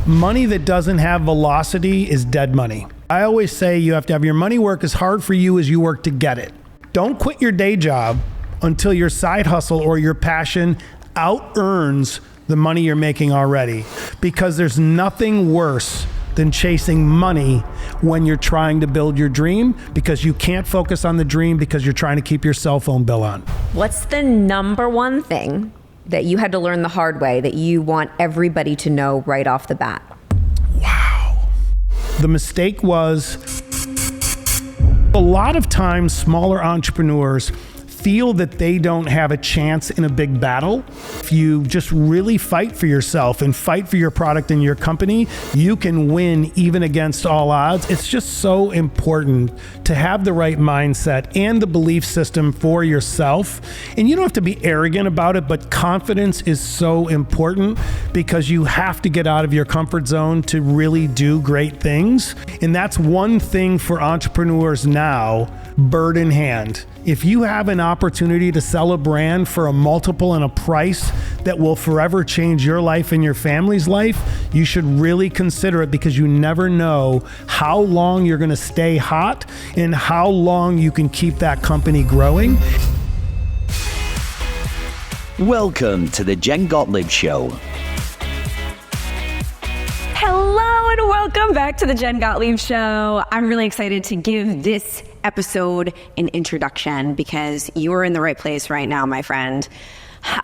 Money that doesn't have velocity is dead money. I always say you have to have your money work as hard for you as you work to get it. Don't quit your day job until your side hustle or your passion out-earns the money you're making already, because there's nothing worse than chasing money when you're trying to build your dream, because you can't focus on the dream because you're trying to keep your cell phone bill on. What's the number one thing that you had to learn the hard way that you want everybody to know right off the bat? Wow. The mistake was, a lot of times smaller entrepreneurs feel that they don't have a chance in a big battle. If you just really fight for yourself and fight for your product and your company, you can win even against all odds. It's just so important to have the right mindset and the belief system for yourself. And you don't have to be arrogant about it, but confidence is so important, because you have to get out of your comfort zone to really do great things. And that's one thing for entrepreneurs now, bird in hand. If you have an opportunity to sell a brand for a multiple and a price that will forever change your life and your family's life, you should really consider it, because you never know how long you're going to stay hot and how long you can keep that company growing. Welcome to the Jen Gottlieb Show. Hello and welcome back to the Jen Gottlieb Show. I'm really excited to give this episode an introduction, because you're in the right place right now, my friend.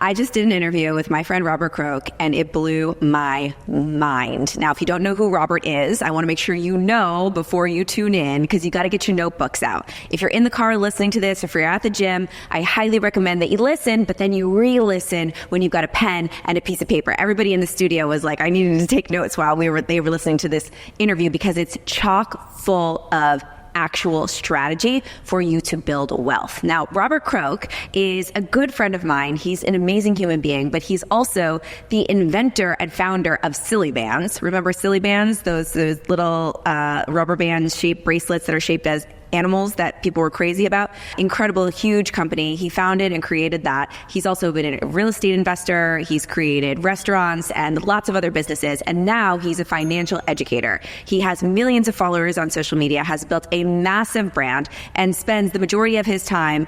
I just did an interview with my friend Robert Croak, and it blew my mind. Now, if you don't know who Robert is, I want to make sure you know before you tune in, because you got to get your notebooks out. If you're in the car listening to this, if you're at the gym, I highly recommend that you listen, but then you re-listen when you've got a pen and a piece of paper. Everybody in the studio was like, I needed to take notes while they were listening to this interview, because it's chock full of actual strategy for you to build wealth. Now, Robert Croak is a good friend of mine. He's an amazing human being, but he's also the inventor and founder of Silly Bandz. Remember Silly Bandz? Those little rubber band shaped bracelets that are shaped as animals that people were crazy about. Incredible, huge company. He founded and created that. He's also been a real estate investor. He's created restaurants and lots of other businesses. And now he's a financial educator. He has millions of followers on social media, has built a massive brand, and spends the majority of his time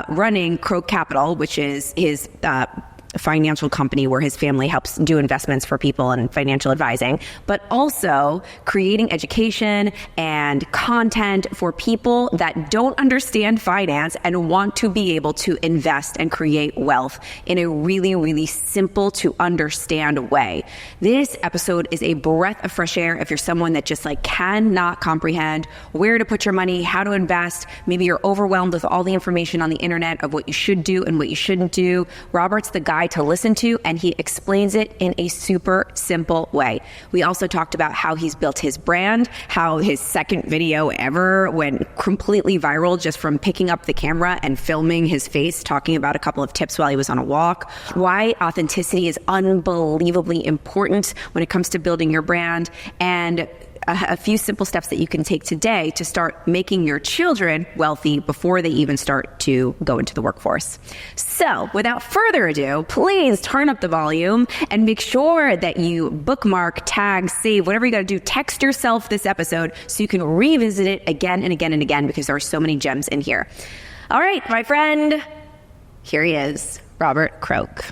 running Croak Capital, which is his financial company where his family helps do investments for people and financial advising, but also creating education and content for people that don't understand finance and want to be able to invest and create wealth in a really, really simple to understand way. This episode is a breath of fresh air if you're someone that just cannot comprehend where to put your money, how to invest. Maybe you're overwhelmed with all the information on the internet of what you should do and what you shouldn't do. Robert's the guy to listen to, and he explains it in a super simple way. We also talked about how he's built his brand, how his second video ever went completely viral just from picking up the camera and filming his face, talking about a couple of tips while he was on a walk, why authenticity is unbelievably important when it comes to building your brand, and a few simple steps that you can take today to start making your children wealthy before they even start to go into the workforce. So without further ado, please turn up the volume and make sure that you bookmark, tag, save, whatever you got to do. Text yourself this episode so you can revisit it again and again and again, because there are so many gems in here. All right, my friend, here he is, Robert Croak.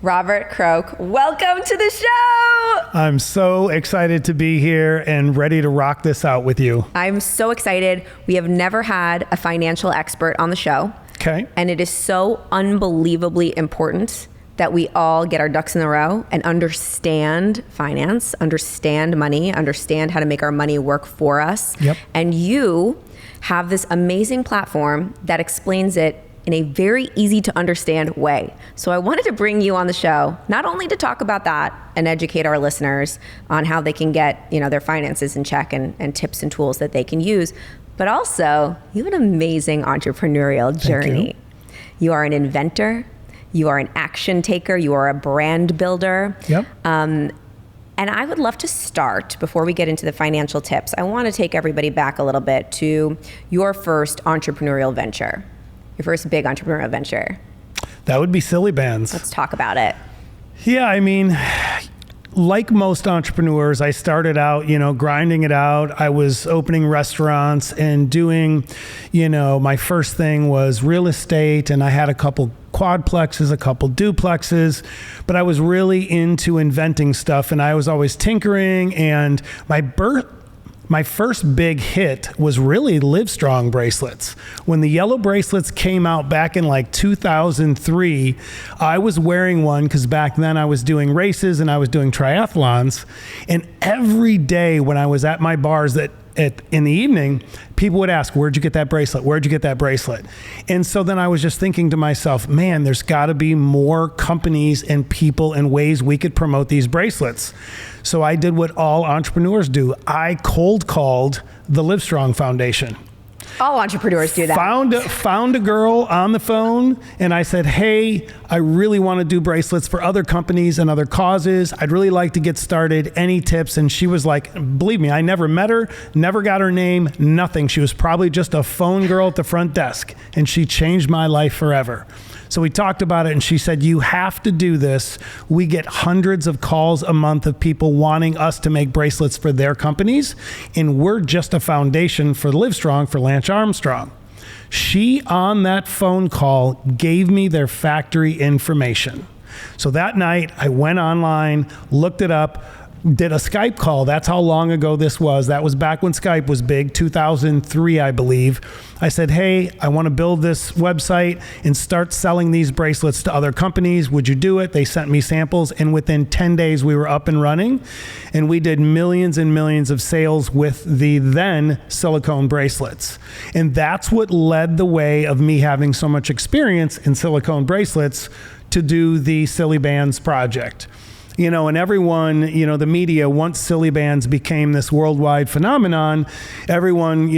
Robert Croak, welcome to the show. I'm so excited to be here and ready to rock this out with you. I'm so excited. We have never had a financial expert on the show. Okay. And it is so unbelievably important that we all get our ducks in a row and understand finance, understand money, understand how to make our money work for us. Yep. And you have this amazing platform that explains it in a very easy to understand way. So I wanted to bring you on the show, not only to talk about that and educate our listeners on how they can get, their finances in check and tips and tools that they can use, but also you have an amazing entrepreneurial journey. You are an inventor, you are an action taker, you are a brand builder. Yep. And I would love to start, before we get into the financial tips, I want to take everybody back a little bit to your first entrepreneurial venture. Your first big entrepreneurial venture. That would be Silly Bandz. Let's talk about it. Yeah, like most entrepreneurs, I started out, grinding it out. I was opening restaurants and doing, my first thing was real estate, and I had a couple quadplexes, a couple duplexes, but I was really into inventing stuff, and I was always tinkering. And my first big hit was really Livestrong bracelets. When the yellow bracelets came out back in like 2003, I was wearing one because back then I was doing races and I was doing triathlons. And every day when I was at my bars in the evening, people would ask, where'd you get that bracelet? Where'd you get that bracelet? And so then I was just thinking to myself, man, there's got to be more companies and people and ways we could promote these bracelets. So I did what all entrepreneurs do. I cold called the Livestrong Foundation. All entrepreneurs do that. Found a girl on the phone, and I said, hey, I really want to do bracelets for other companies and other causes. I'd really like to get started. Any tips? And she was like, believe me, I never met her, never got her name, nothing. She was probably just a phone girl at the front desk, and she changed my life forever. So we talked about it, and she said, you have to do this. We get hundreds of calls a month of people wanting us to make bracelets for their companies, and we're just a foundation for Livestrong, for Lance Armstrong. She, on that phone call, gave me their factory information. So that night, I went online, looked it up, did a Skype call. That's how long ago this was. That was back when Skype was big, 2003, I believe. I said, hey, I want to build this website and start selling these bracelets to other companies. Would you do it? They sent me samples, and within 10 days, we were up and running, and we did millions and millions of sales with the then silicone bracelets. And that's what led the way of me having so much experience in silicone bracelets to do the Silly Bandz project. And everyone, the media, once Silly Bandz became this worldwide phenomenon, everyone,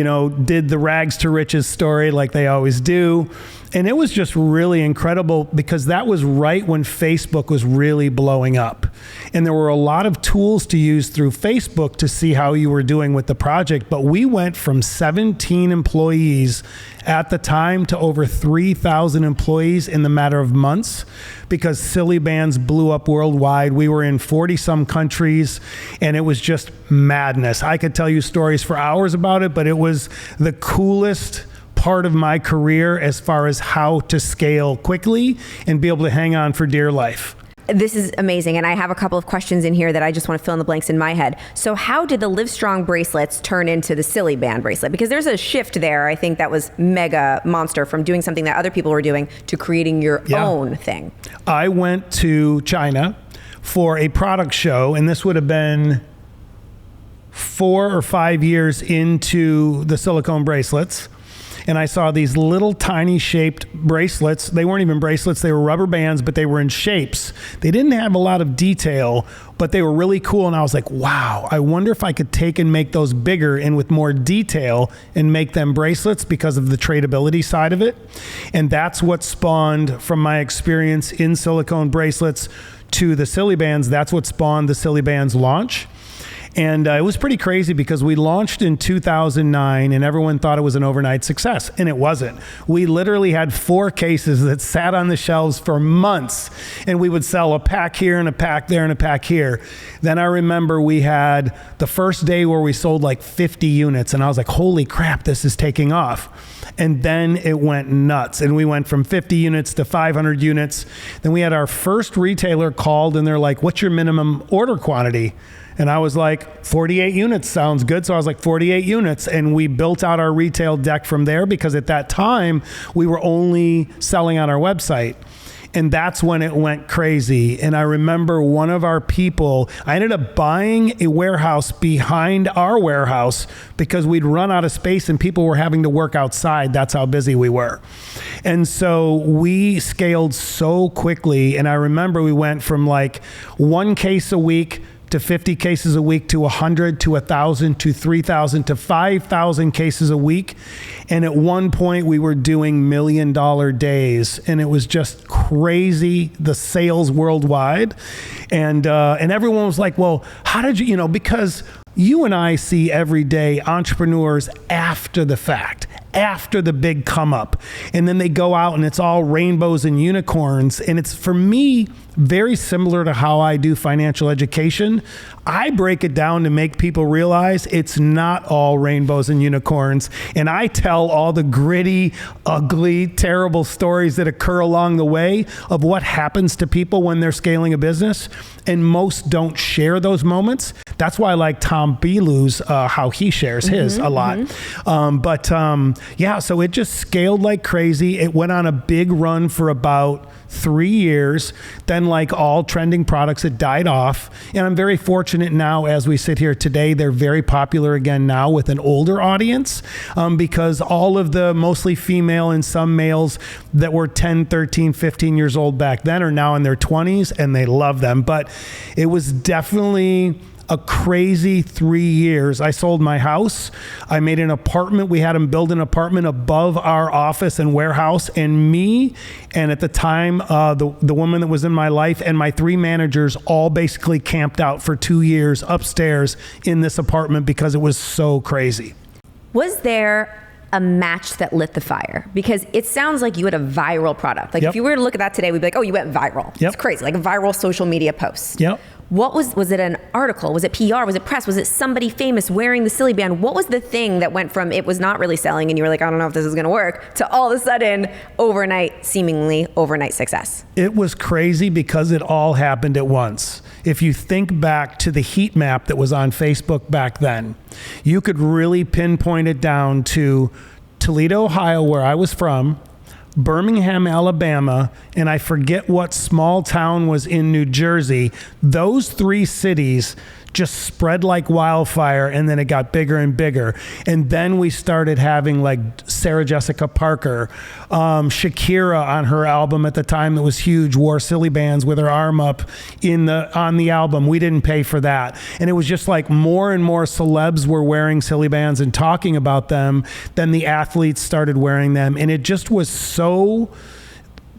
did the rags to riches story like they always do. And it was just really incredible because that was right when Facebook was really blowing up. And there were a lot of tools to use through Facebook to see how you were doing with the project. But we went from 17 employees at the time to over 3,000 employees in the matter of months because Silly Bandz blew up worldwide. We were in 40 some countries, and it was just madness. I could tell you stories for hours about it, but it was the coolest part of my career as far as how to scale quickly and be able to hang on for dear life. This is amazing, and I have a couple of questions in here that I just want to fill in the blanks in my head. So how did the Livestrong bracelets turn into the Silly Bandz bracelet? Because there's a shift there. I think that was mega monster from doing something that other people were doing to creating your own thing. I went to China for a product show, and this would have been 4 or 5 years into the silicone bracelets. And I saw these little tiny shaped bracelets. They weren't even bracelets, they were rubber bands, but they were in shapes. They didn't have a lot of detail, but they were really cool. And I was like, wow, I wonder if I could take and make those bigger and with more detail and make them bracelets because of the tradability side of it. And that's what spawned from my experience in silicone bracelets to the Silly Bandz. That's what spawned the Silly Bandz launch. And it was pretty crazy because we launched in 2009 and everyone thought it was an overnight success, and it wasn't. We literally had 4 cases that sat on the shelves for months, and we would sell a pack here and a pack there and a pack here. Then I remember we had the first day where we sold like 50 units, and I was like, holy crap, this is taking off. And then it went nuts, and we went from 50 units to 500 units. Then we had our first retailer called, and they're like, what's your minimum order quantity? And I was like, 48 units sounds good. So I was like, 48 units. And we built out our retail deck from there because at that time, we were only selling on our website. And that's when it went crazy. And I remember one of our people, I ended up buying a warehouse behind our warehouse because we'd run out of space and people were having to work outside. That's how busy we were. And so we scaled so quickly. And I remember we went from like 1 case a week to 50 cases a week to 100 to 1,000 to 3,000 to 5,000 cases a week. And at one point we were doing $1 million days, and it was just crazy, the sales worldwide. And everyone was like, well, how did you, because You and I see every day entrepreneurs after the fact, after the big come up, and then they go out and it's all rainbows and unicorns. And it's, for me, very similar to how I do financial education. I break it down to make people realize it's not all rainbows and unicorns. And I tell all the gritty, ugly, terrible stories that occur along the way of what happens to people when they're scaling a business. And most don't share those moments. That's why I like Tom Bilu's, how he shares his a lot. Yeah, so it just scaled like crazy. It went on a big run for about 3 years. Then, like all trending products, it died off. And I'm very fortunate now, as we sit here today, they're very popular again now with an older audience, because all of the mostly female and some males that were 10, 13, 15 years old back then are now in their 20s and they love them. But it was definitely a crazy 3 years. I sold my house. I made an apartment. We had them build an apartment above our office and warehouse, and me, and at the time, the woman that was in my life and my 3 managers all basically camped out for 2 years upstairs in this apartment because it was so crazy. Was there a match that lit the fire? Because it sounds like you had a viral product. Like if you were to look at that today, we'd be like, oh, you went viral. It's crazy, like a viral social media post. What was it an article? Was it PR? Was it press? Was it somebody famous wearing the Silly Band? What was the thing that went from it was not really selling and you were like, I don't know if this is going to work, to all of a sudden seemingly overnight success? It was crazy because it all happened at once. If you think back to the heat map that was on Facebook back then, you could really pinpoint it down to Toledo, Ohio, where I was from, Birmingham, Alabama, and I forget what small town was in New Jersey. Those 3 cities just spread like wildfire, and then it got bigger and bigger. And then we started having like Sarah Jessica Parker, Shakira on her album at the time that was huge, wore Silly Bandz with her arm up on the album. We didn't pay for that. And it was just like more and more celebs were wearing Silly Bandz and talking about them. Then the athletes started wearing them. And it just was so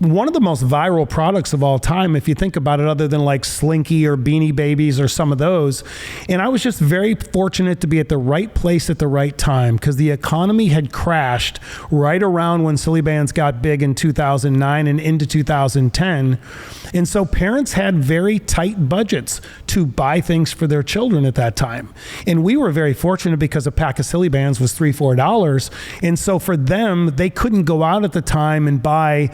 one of the most viral products of all time, if you think about it, other than like Slinky or Beanie Babies or some of those. And I was just very fortunate to be at the right place at the right time, because the economy had crashed right around when Silly Bandz got big in 2009 and into 2010. And so parents had very tight budgets to buy things for their children at that time. And we were very fortunate because a pack of Silly Bandz was $3, $4. And so for them, they couldn't go out at the time and buy,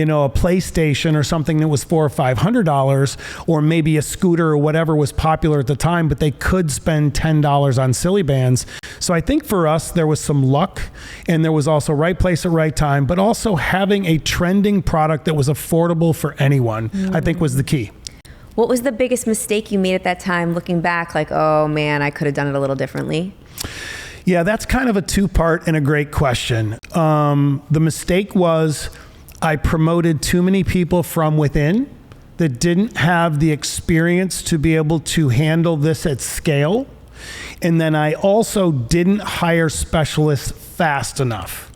a PlayStation or something that was $400 or $500, or maybe a scooter or whatever was popular at the time, but they could spend $10 on Silly Bandz. So I think for us, there was some luck, and there was also right place at right time, but also having a trending product that was affordable for anyone, I think was the key. What was the biggest mistake you made at that time, looking back, like, oh man, I could have done it a little differently? Yeah, that's kind of a 2-part and a great question. The mistake was I promoted too many people from within that didn't have the experience to be able to handle this at scale. And then I also didn't hire specialists fast enough.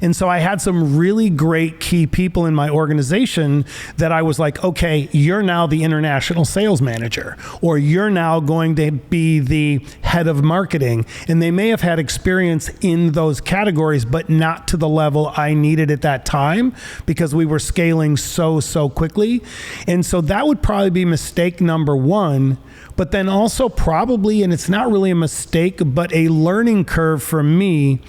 And so I had some really great key people in my organization that I was like, okay, you're now the international sales manager, or you're now going to be the head of marketing. And they may have had experience in those categories, but not to the level I needed at that time, because we were scaling so quickly. And so that would probably be mistake number 1. But then also probably, and it's not really a mistake, but a learning curve for me,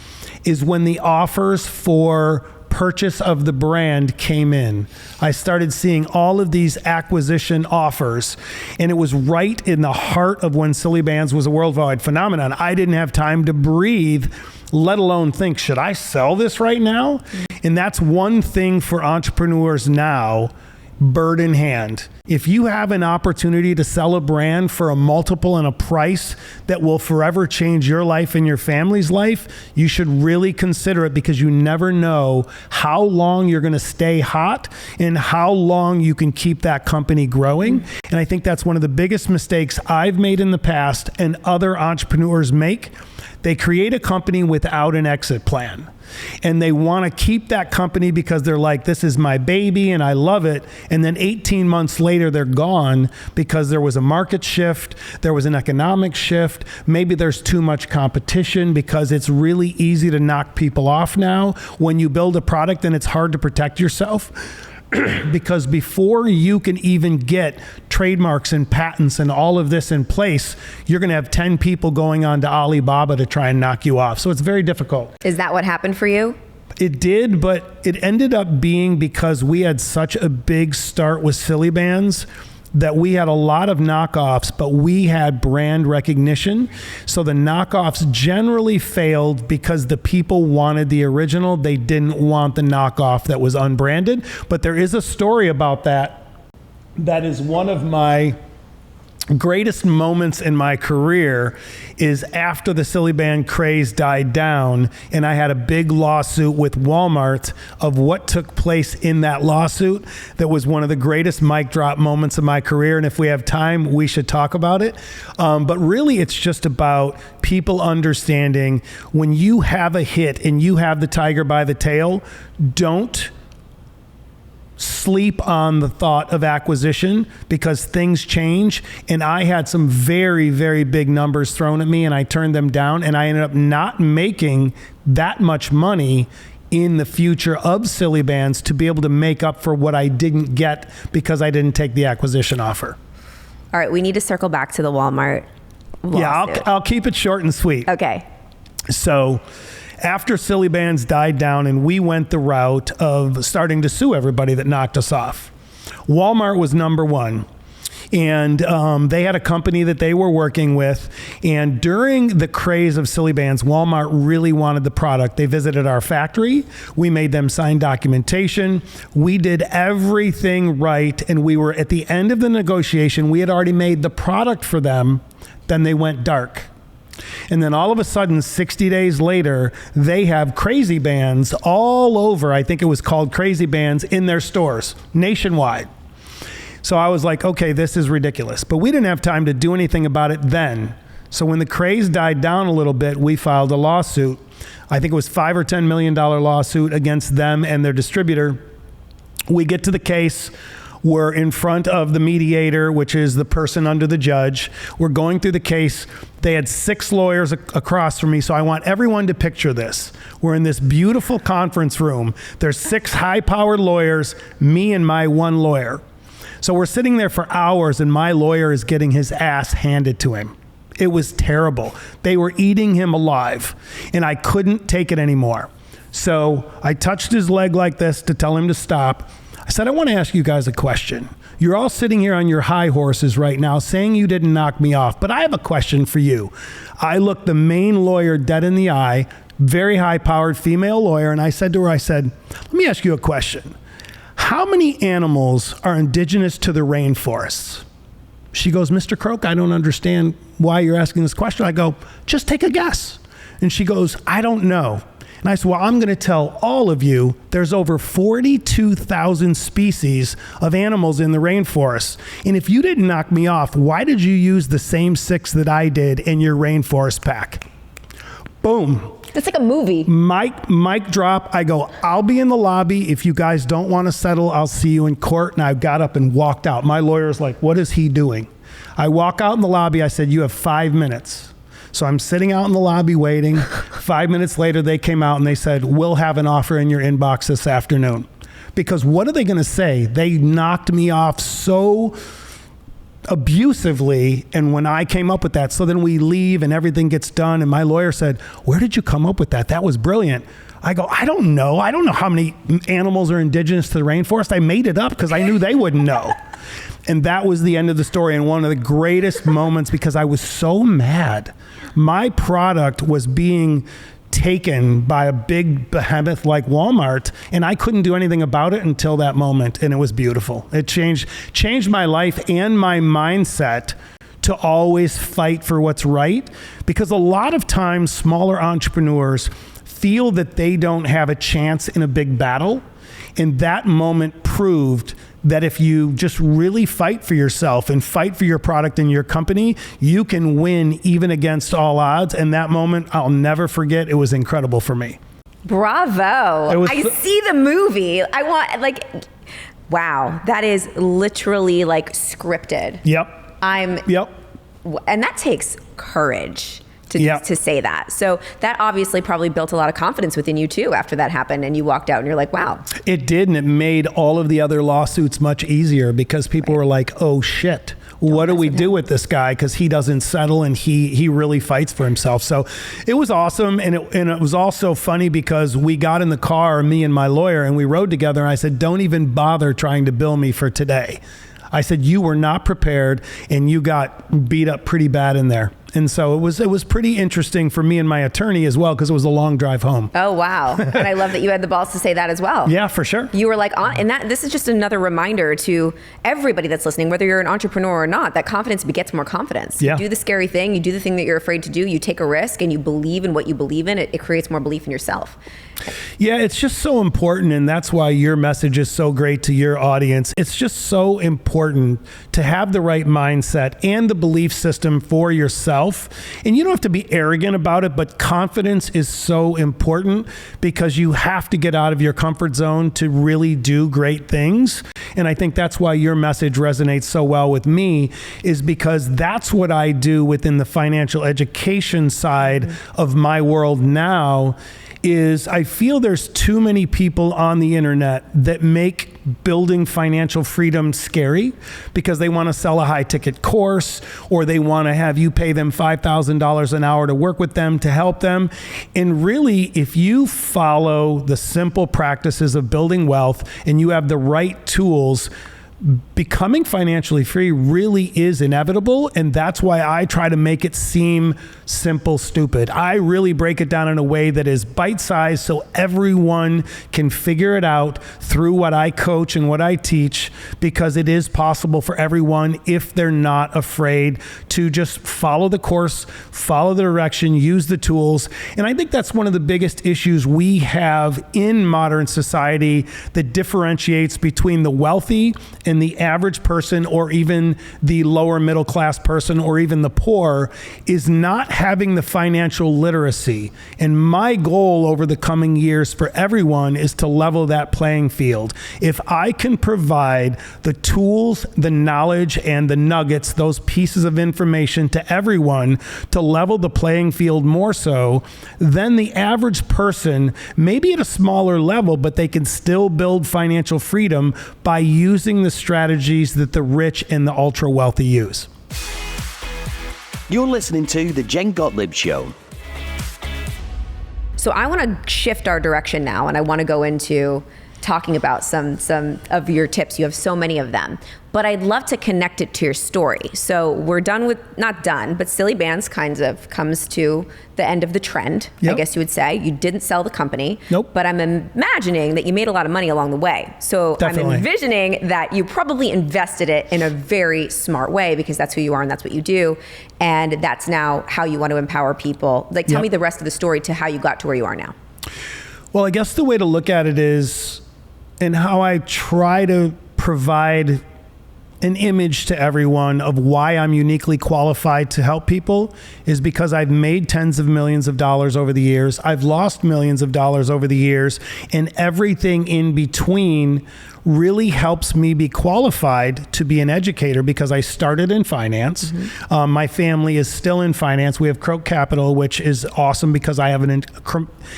is when the offers for purchase of the brand came in. I started seeing all of these acquisition offers, and it was right in the heart of when Silly Bandz was a worldwide phenomenon. I didn't have time to breathe, let alone think, should I sell this right now? And that's one thing for entrepreneurs now, bird in hand. If you have an opportunity to sell a brand for a multiple and a price that will forever change your life and your family's life, you should really consider it, because you never know how long you're going to stay hot and how long you can keep that company growing. And I think that's one of the biggest mistakes I've made in the past and other entrepreneurs make. They create a company without an exit plan. And they want to keep that company because they're like, this is my baby and I love it. And then 18 months later, later, they're gone because there was a market shift, there was an economic shift, maybe there's too much competition because it's really easy to knock people off now when you build a product and it's hard to protect yourself. Because before you can even get trademarks and patents and all of this in place, you're going to have 10 people going on to Alibaba to try and knock you off. So it's very difficult. Is that what happened for you? It did, but it ended up being because we had such a big start with Silly Bandz that we had a lot of knockoffs, but we had brand recognition. So the knockoffs generally failed because the people wanted the original. They didn't want the knockoff that was unbranded. But there is a story about that. That is one of my greatest moments in my career is after the Silly Bandz craze died down and I had a big lawsuit with Walmart of what took place in that lawsuit. That was one of the greatest mic drop moments of my career. And if we have time, we should talk about it. But really, it's just about people understanding when you have a hit and you have the tiger by the tail, don't sleep on the thought of acquisition because things change. And I had some very, very big numbers thrown at me and I turned them down and I ended up not making that much money in the future of Silly Bandz to be able to make up for what I didn't get because I didn't take the acquisition offer. All right, we need to circle back to the Walmart lawsuit. Yeah, I'll keep it short and sweet. Okay. So after Silly Bandz died down and we went the route of starting to sue everybody that knocked us off, Walmart was number one. And they had a company that they were working with. And during the craze of Silly Bandz, Walmart really wanted the product. They visited our factory. We made them sign documentation. We did everything right. And we were at the end of the negotiation. We had already made the product for them. Then they went dark. And then all of a sudden, 60 days later, they have Crazy Bandz all over. I think it was called Crazy Bandz in their stores nationwide. So I was like, okay, this is ridiculous. But we didn't have time to do anything about it then. So when the craze died down a little bit, we filed a lawsuit. I think it was $5 or $10 million lawsuit against them and their distributor. We get to the case. We're in front of the mediator, which is the person under the judge. We're going through the case. They had 6 lawyers across from me, so I want everyone to picture this. We're in this beautiful conference room. There's 6 high-powered lawyers, me and my one lawyer. So we're sitting there for hours, and my lawyer is getting his ass handed to him. It was terrible. They were eating him alive, and I couldn't take it anymore. So I touched his leg like this to tell him to stop. I said, I want to ask you guys a question. You're all sitting here on your high horses right now saying you didn't knock me off, but I have a question for you. I looked the main lawyer dead in the eye, very high-powered female lawyer, and I said to her, let me ask you a question. How many animals are indigenous to the rainforests? She goes, Mr. Croak, I don't understand why you're asking this question. I go, just take a guess. And she goes, I don't know. And I said, well, I'm going to tell all of you there's over 42,000 species of animals in the rainforest. And if you didn't knock me off, why did you use the same 6 that I did in your rainforest pack? Boom. That's like a movie. Mic drop. I go, I'll be in the lobby. If you guys don't want to settle, I'll see you in court. And I got up and walked out. My lawyer's like, what is he doing? I walk out in the lobby. I said, you have 5 minutes. So I'm sitting out in the lobby waiting. 5 minutes later, they came out and they said, we'll have an offer in your inbox this afternoon. Because what are they going to say? They knocked me off so abusively, and when I came up with that, so then we leave and everything gets done, and my lawyer said, where did you come up with that? That was brilliant. I go, I don't know how many animals are indigenous to the rainforest. I made it up because I knew they wouldn't know. And that was the end of the story, and one of the greatest moments because I was so mad. My product was being taken by a big behemoth like Walmart, and I couldn't do anything about it until that moment, and it was beautiful. It changed my life and my mindset to always fight for what's right, because a lot of times smaller entrepreneurs feel that they don't have a chance in a big battle, and that moment proved that if you just really fight for yourself and fight for your product and your company, you can win even against all odds. And that moment, I'll never forget. It was incredible for me. Bravo. I see the movie. Wow. That is literally like scripted. Yep. Yep. And that takes courage Yep. to say that. So that obviously probably built a lot of confidence within you too after that happened and you walked out and you're like, wow. It did, and it made all of the other lawsuits much easier because people were like, oh shit, what do we do with this guy? Because he doesn't settle and he really fights for himself. So it was awesome. And it was also funny because we got in the car, me and my lawyer, and we rode together. And I said, don't even bother trying to bill me for today. I said, you were not prepared and you got beat up pretty bad in there. And so it was pretty interesting for me and my attorney as well, because it was a long drive home. Oh, wow. And I love that you had the balls to say that as well. Yeah, for sure. You were like, and this is just another reminder to everybody that's listening, whether you're an entrepreneur or not, that confidence begets more confidence. Yeah. You do the scary thing, you do the thing that you're afraid to do, you take a risk and you believe in what you believe in, it creates more belief in yourself. Yeah, it's just so important, and that's why your message is so great to your audience. It's just so important to have the right mindset and the belief system for yourself. And you don't have to be arrogant about it, but confidence is so important because you have to get out of your comfort zone to really do great things. And I think that's why your message resonates so well with me, is because that's what I do within the financial education side of my world now. Is I feel there's too many people on the internet that make building financial freedom scary because they want to sell a high ticket course, or they want to have you pay them $5,000 an hour to work with them to help them. And really, if you follow the simple practices of building wealth and you have the right tools, becoming financially free really is inevitable. And that's why I try to make it seem simple, stupid. I really break it down in a way that is bite-sized so everyone can figure it out through what I coach and what I teach, because it is possible for everyone if they're not afraid to just follow the course, follow the direction, use the tools. And I think that's one of the biggest issues we have in modern society that differentiates between the wealthy and the average person, or even the lower middle class person, or even the poor, is not having the financial literacy. And my goal over the coming years for everyone is to level that playing field. If I can provide the tools, the knowledge, and the nuggets, those pieces of information to everyone to level the playing field more so, then the average person, maybe at a smaller level, but they can still build financial freedom by using the strategies that the rich and the ultra wealthy use. You're listening to The Jen Gottlieb Show. So I want to shift our direction now, and I want to go into talking about some of your tips. You have so many of them, but I'd love to connect it to your story. So we're not done, but Silly Bandz kind of comes to the end of the trend, Yep. I guess you would say. You didn't sell the company, Nope. But I'm imagining that you made a lot of money along the way. So Definitely. I'm envisioning that you probably invested it in a very smart way, because that's who you are and that's what you do. And that's now how you want to empower people. Like, tell Yep. me the rest of the story to how you got to where you are now. Well, I guess the way to look at it is, and how I try to provide an image to everyone of why I'm uniquely qualified to help people, is because I've made tens of millions of dollars over the years. I've lost millions of dollars over the years, and everything in between really helps me be qualified to be an educator, because I started in finance. Mm-hmm. My family is still in finance. We have Croak Capital, which is awesome because I have an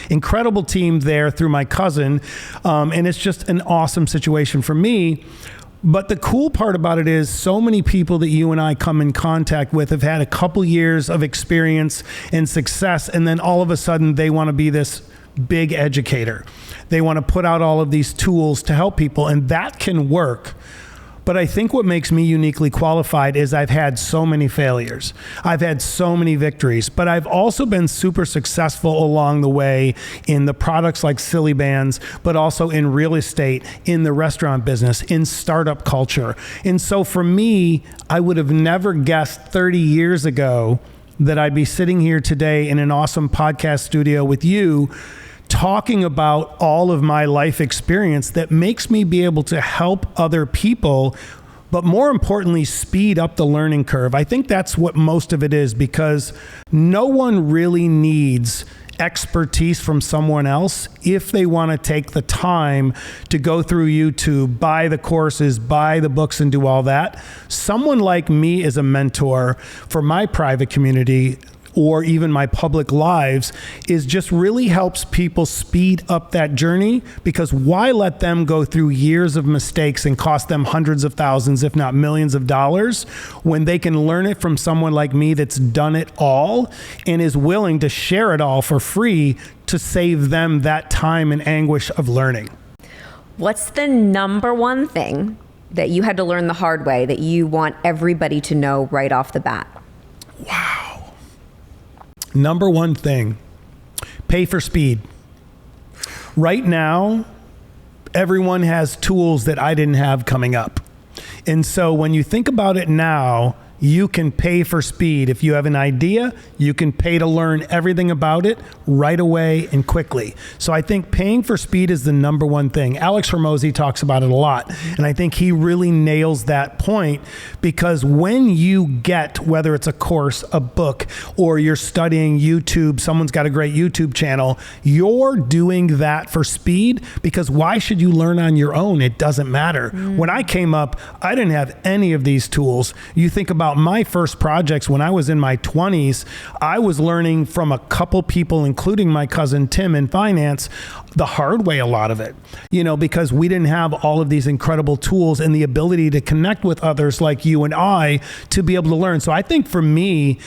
incredible team there through my cousin. And it's just an awesome situation for me. But the cool part about it is, so many people that you and I come in contact with have had a couple years of experience and success, and then all of a sudden they want to be this big educator. They want to put out all of these tools to help people, and that can work. But I think what makes me uniquely qualified is I've had so many failures. I've had so many victories, but I've also been super successful along the way in the products like Silly Bandz, but also in real estate, in the restaurant business, in startup culture. And so for me, I would have never guessed 30 years ago that I'd be sitting here today in an awesome podcast studio with you, talking about all of my life experience that makes me be able to help other people, but more importantly, speed up the learning curve. I think that's what most of it is, because no one really needs expertise from someone else if they want to take the time to go through YouTube, buy the courses, buy the books, and do all that. Someone like me is a mentor for my private community or even my public lives is just really helps people speed up that journey, because why let them go through years of mistakes and cost them hundreds of thousands, if not millions of dollars, when they can learn it from someone like me that's done it all and is willing to share it all for free to save them that time and anguish of learning. What's the number one thing that you had to learn the hard way that you want everybody to know right off the bat? Wow. Number one thing, pay for speed. Right now, everyone has tools that I didn't have coming up. And so when you think about it now, you can pay for speed. If you have an idea, you can pay to learn everything about it right away and quickly. So I think paying for speed is the number one thing. Alex Hormozi talks about it a lot, and I think he really nails that point, because when you get, whether it's a course, a book, or you're studying YouTube, someone's got a great YouTube channel, you're doing that for speed, because why should you learn on your own? It doesn't matter. When I came up, I didn't have any of these tools. You think about my first projects when I was in my 20s, I was learning from a couple people, including my cousin Tim in finance, the hard way, a lot of it, because we didn't have all of these incredible tools and the ability to connect with others like you and I to be able to learn. So I think for me,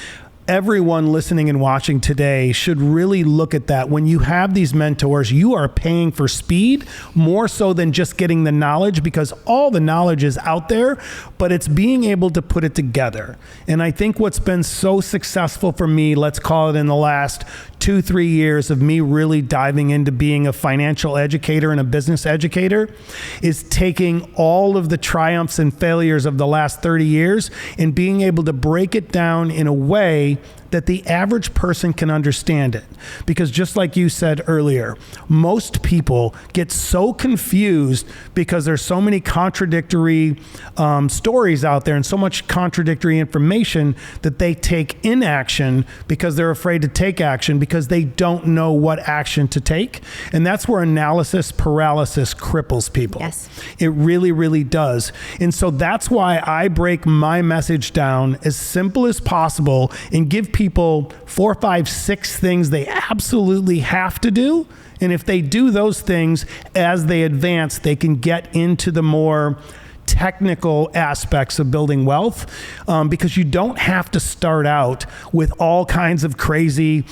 everyone listening and watching today should really look at that. When you have these mentors, you are paying for speed more so than just getting the knowledge, because all the knowledge is out there, but it's being able to put it together. And I think what's been so successful for me, let's call it in the last 2-3 years of me really diving into being a financial educator and a business educator, is taking all of the triumphs and failures of the last 30 years and being able to break it down in a way that the average person can understand it. Because just like you said earlier, most people get so confused because there's so many contradictory stories out there and so much contradictory information that they take inaction because they're afraid to take action because they don't know what action to take. And that's where analysis paralysis cripples people. Yes. It really, really does. And so that's why I break my message down as simple as possible and give people 4, 5, 6 things they absolutely have to do. And if they do those things as they advance, they can get into the more technical aspects of building wealth, because you don't have to start out with all kinds of crazy,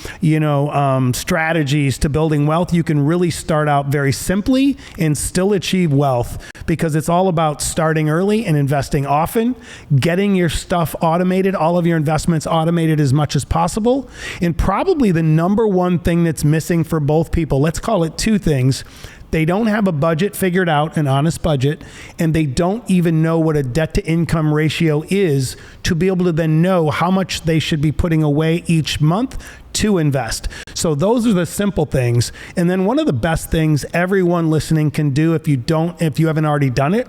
strategies to building wealth. You can really start out very simply and still achieve wealth, because it's all about starting early and investing often, getting your stuff automated, all of your investments automated as much as possible. And probably the number one thing that's missing for both people, let's call it 2 things. They don't have a budget figured out, an honest budget, and they don't even know what a debt to income ratio is to be able to then know how much they should be putting away each month to invest. So those are the simple things. And then one of the best things everyone listening can do, if you haven't already done it,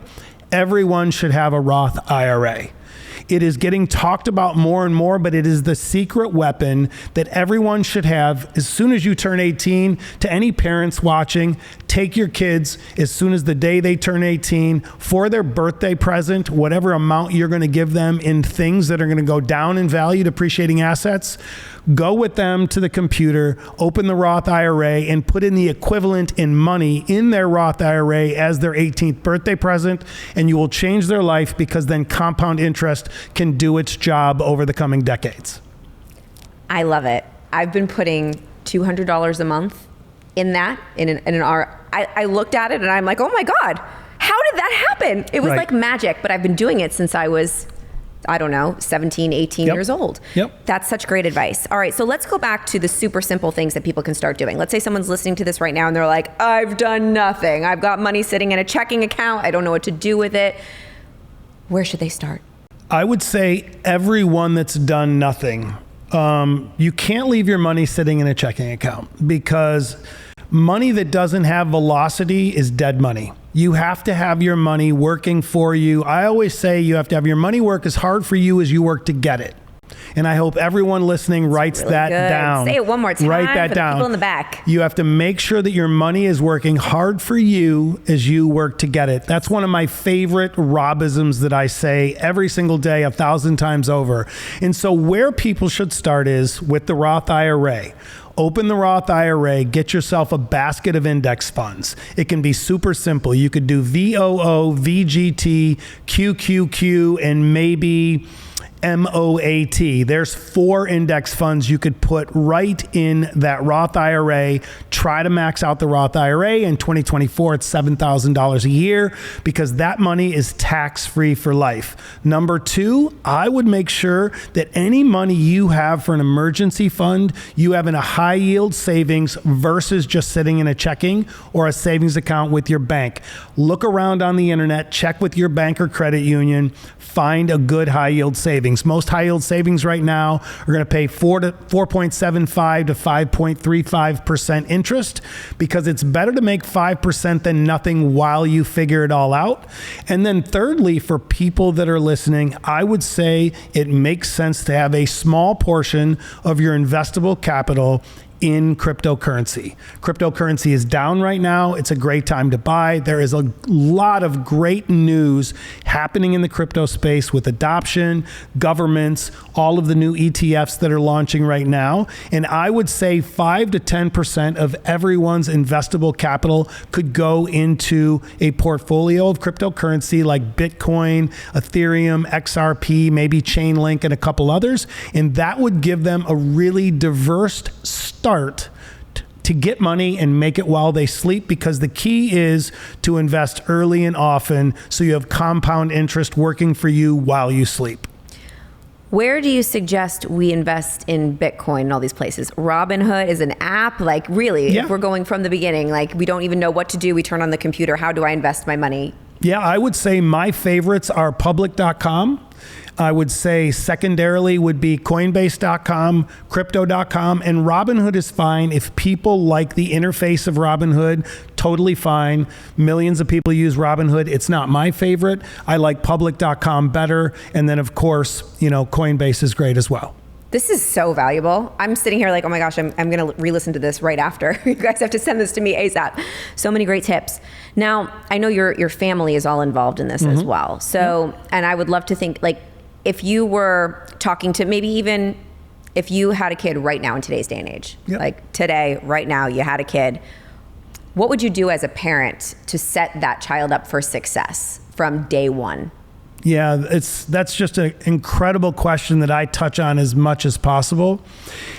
everyone should have a Roth IRA. It is getting talked about more and more, but it is the secret weapon that everyone should have as soon as you turn 18. To any parents watching, take your kids as soon as the day they turn 18 for their birthday present, whatever amount you're going to give them in things that are going to go down in value, depreciating assets. Go with them to the computer, open the Roth IRA, and put in the equivalent in money in their Roth IRA as their 18th birthday present, and you will change their life, because then compound interest can do its job over the coming decades. I love it. I've been putting $200 a month in that, I looked at it and I'm like, oh my God, how did that happen? It was like magic, but I've been doing it since I was, 17, 18 years old. Yep. That's such great advice. All right, so let's go back to the super simple things that people can start doing. Let's say someone's listening to this right now and they're like, I've done nothing. I've got money sitting in a checking account. I don't know what to do with it. Where should they start? I would say everyone that's done nothing. You can't leave your money sitting in a checking account, because money that doesn't have velocity is dead money. You have to have your money working for you. I always say you have to have your money work as hard for you as you work to get it. And I hope everyone listening writes really that good. down. Say it one more time. Write that for down. The people in the back. You have to make sure that your money is working hard for you as you work to get it. That's one of my favorite Robisms that I say every single day, 1,000 times over. And so where people should start is with the Roth IRA. Open the Roth IRA, get yourself a basket of index funds. It can be super simple. You could do VOO, VGT, QQQ, and maybe MOAT. There's 4 index funds you could put right in that Roth IRA. Try to max out the Roth IRA. In 2024, it's $7,000 a year because that money is tax-free for life. Number 2, I would make sure that any money you have for an emergency fund, you have in a high yield savings versus just sitting in a checking or a savings account with your bank. Look around on the internet, check with your bank or credit union, find a good high yield savings. Most high yield savings right now are going to pay 4.75 to 5.35% interest because it's better to make 5% than nothing while you figure it all out. And then thirdly, for people that are listening, I would say it makes sense to have a small portion of your investable capital in cryptocurrency. Cryptocurrency is down right now. It's a great time to buy. There is a lot of great news happening in the crypto space with adoption, governments, all of the new ETFs that are launching right now. And I would say 5 to 10% of everyone's investable capital could go into a portfolio of cryptocurrency like Bitcoin, Ethereum, XRP, maybe Chainlink, and a couple others. And that would give them a really diverse start to get money and make it while they sleep, because the key is to invest early and often so you have compound interest working for you while you sleep. Where do you suggest we invest in Bitcoin and all these places? Robinhood is an app, like really, Yeah. if we're going from the beginning, like we don't even know what to do. We turn on the computer. How do I invest my money? Yeah, I would say my favorites are public.com. I would say secondarily would be Coinbase.com, Crypto.com, and Robinhood is fine. If people like the interface of Robinhood, totally fine. Millions of people use Robinhood. It's not my favorite. I like Public.com better. And then, of course, Coinbase is great as well. This is so valuable. I'm sitting here like, oh my gosh, I'm going to re-listen to this right after. You guys have to send this to me ASAP. So many great tips. Now, I know your family is all involved in this as well. So, and I would love to think, like, if you were talking to, maybe even if you had a kid right now in today's day and age, like today, right now, you had a kid, what would you do as a parent to set that child up for success from day one? Yeah, that's just an incredible question that I touch on as much as possible.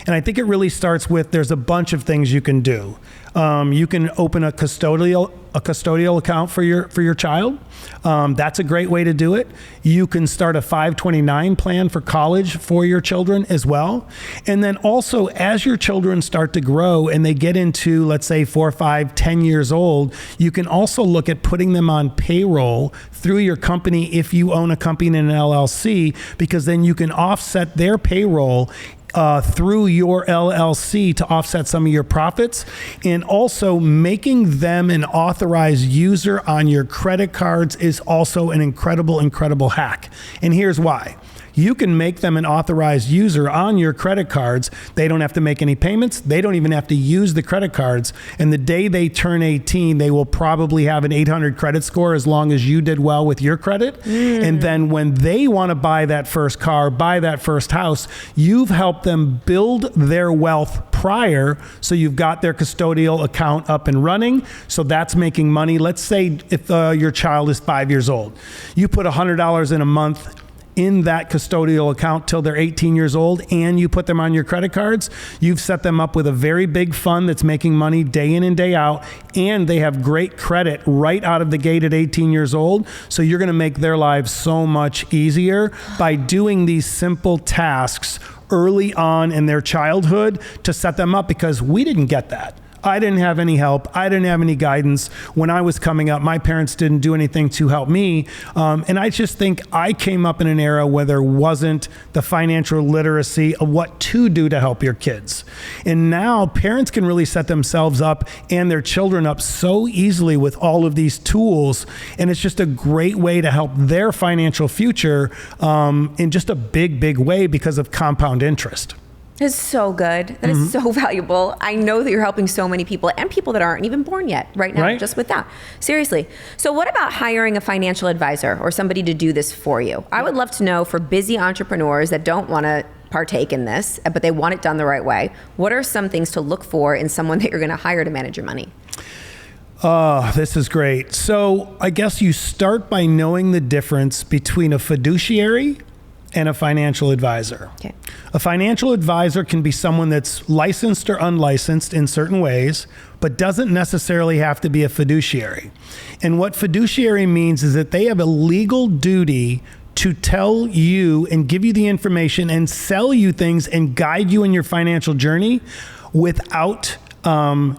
And I think it really starts with, there's a bunch of things you can do. You can open a custodial account for your child. That's a great way to do it. You can start a 529 plan for college for your children as well. And then also, as your children start to grow and they get into, let's say, 4, 5, 10 years old, you can also look at putting them on payroll through your company if you own a company in an LLC, because then you can offset their payroll through your LLC to offset some of your profits, and also making them an authorized user on your credit cards is also an incredible hack. And here's why. You can make them an authorized user on your credit cards. They don't have to make any payments. They don't even have to use the credit cards. And the day they turn 18, they will probably have an 800 credit score as long as you did well with your credit. And then when they want to buy that first car, buy that first house, you've helped them build their wealth prior. So you've got their custodial account up and running. So that's making money. Let's say if your child is 5 years old, you put $100 in a month in that custodial account till they're 18 years old, and you put them on your credit cards, you've set them up with a very big fund that's making money day in and day out, and they have great credit right out of the gate at 18 years old. So you're going to make their lives so much easier by doing these simple tasks early on in their childhood to set them up, because we didn't get that. I didn't have any help. I didn't have any guidance. When I was coming up, my parents didn't do anything to help me. And I just think I came up in an era where there wasn't the financial literacy of what to do to help your kids. And now parents can really set themselves up and their children up so easily with all of these tools. And it's just a great way to help their financial future in just a big, big way because of compound interest. It's so good. That is so valuable. I know that you're helping so many people and people that aren't even born yet right now, just with that. Seriously. So what about hiring a financial advisor or somebody to do this for you? I would love to know, for busy entrepreneurs that don't want to partake in this, but they want it done the right way, what are some things to look for in someone that you're going to hire to manage your money? This is great. So I guess you start by knowing the difference between a fiduciary and a financial advisor. Okay. A financial advisor can be someone that's licensed or unlicensed in certain ways, but doesn't necessarily have to be a fiduciary. And what fiduciary means is that they have a legal duty to tell you and give you the information and sell you things and guide you in your financial journey without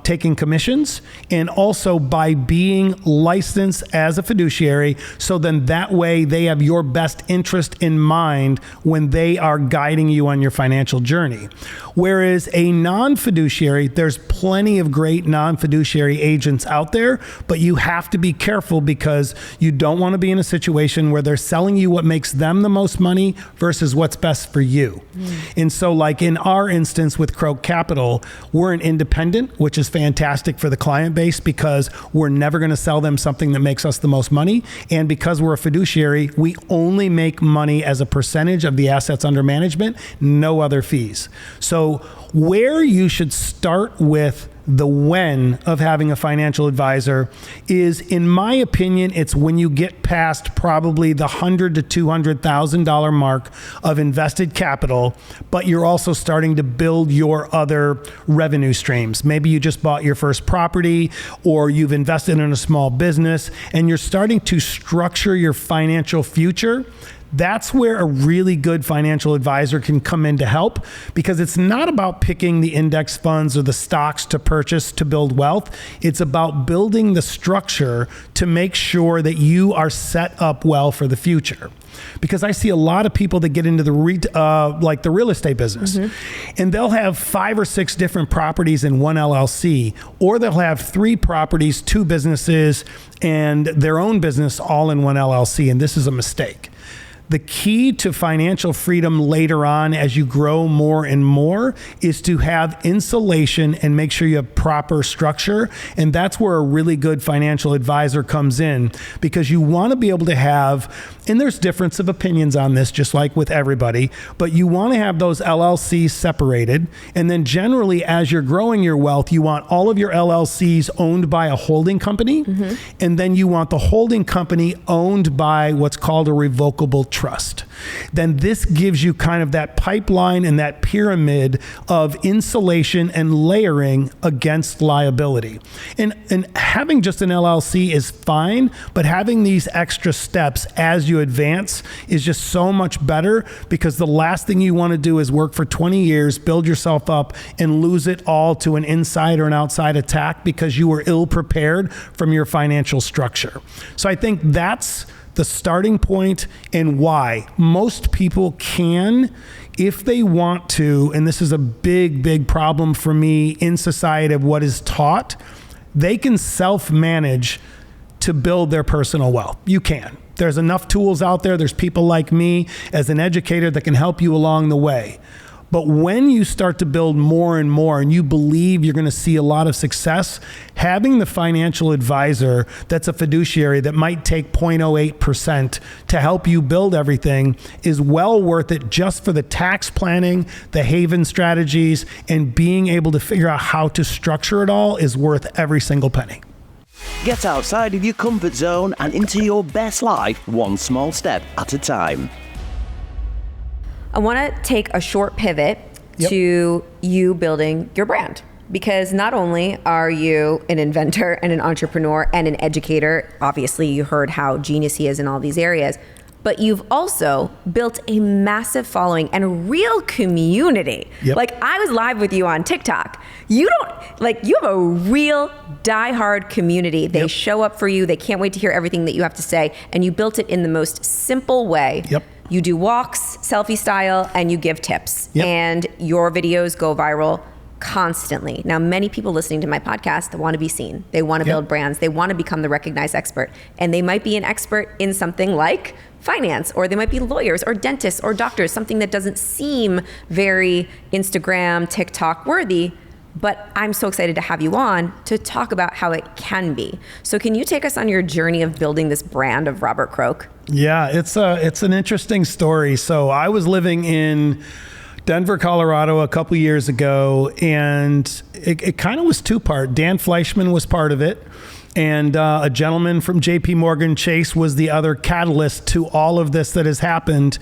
taking commissions, and also by being licensed as a fiduciary. So then that way they have your best interest in mind when they are guiding you on your financial journey. Whereas a non-fiduciary, there's plenty of great non-fiduciary agents out there, but you have to be careful because you don't want to be in a situation where they're selling you what makes them the most money versus what's best for you. And so like in our instance with Croak Capital, we're an independent, which is fantastic for the client base because we're never going to sell them something that makes us the most money. And because we're a fiduciary, we only make money as a percentage of the assets under management, no other fees. So where you should start with the when of having a financial advisor is, in my opinion, it's when you get past probably the $100,000 to $200,000 mark of invested capital, but you're also starting to build your other revenue streams. Maybe you just bought your first property, or you've invested in a small business, and you're starting to structure your financial future. That's where a really good financial advisor can come in to help, because it's not about picking the index funds or the stocks to purchase to build wealth. It's about building the structure to make sure that you are set up well for the future. Because I see a lot of people that get into the real estate business, and they'll have 5 or 6 different properties in one LLC, or they'll have 3 properties, 2 businesses, and their own business all in one LLC, and this is a mistake. The key to financial freedom later on as you grow more and more is to have insulation and make sure you have proper structure. And that's where a really good financial advisor comes in, because you want to be able to have, and there's difference of opinions on this, just like with everybody, but you want to have those LLCs separated. And then generally, as you're growing your wealth, you want all of your LLCs owned by a holding company. And then you want the holding company owned by what's called a revocable trust. Then this gives you kind of that pipeline and that pyramid of insulation and layering against liability. And having just an LLC is fine, but having these extra steps as you advance is just so much better, because the last thing you want to do is work for 20 years, build yourself up, and lose it all to an inside or an outside attack because you were ill prepared from your financial structure. So I think that's the starting point, and why most people can, if they want to, and this is a big, big problem for me in society of what is taught, they can self-manage to build their personal wealth. You can. There's enough tools out there. There's people like me as an educator that can help you along the way. But when you start to build more and more, and you believe you're going to see a lot of success, having the financial advisor that's a fiduciary that might take 0.08% to help you build everything is well worth it, just for the tax planning, the haven strategies, and being able to figure out how to structure it all is worth every single penny. Get outside of your comfort zone and into your best life, one small step at a time. I want to take a short pivot to you building your brand, because not only are you an inventor and an entrepreneur and an educator, obviously you heard how genius he is in all these areas, but you've also built a massive following and a real community. Yep. Like, I was live with you on TikTok. You have a real diehard community. They show up for you. They can't wait to hear everything that you have to say. And you built it in the most simple way. Yep. You do walks, selfie style, and you give tips. Yep. And your videos go viral constantly. Now, many people listening to my podcast want to be seen. They want to build brands. They want to become the recognized expert. And they might be an expert in something like finance, or they might be lawyers or dentists or doctors, something that doesn't seem very Instagram, TikTok worthy. But I'm so excited to have you on to talk about how it can be. So can you take us on your journey of building this brand of Robert Croak? Yeah, it's an interesting story. So I was living in Denver, Colorado a couple years ago, and it kind of was two-part. Dan Fleischman was part of it, and a gentleman from JP Morgan Chase was the other catalyst to all of this that has happened.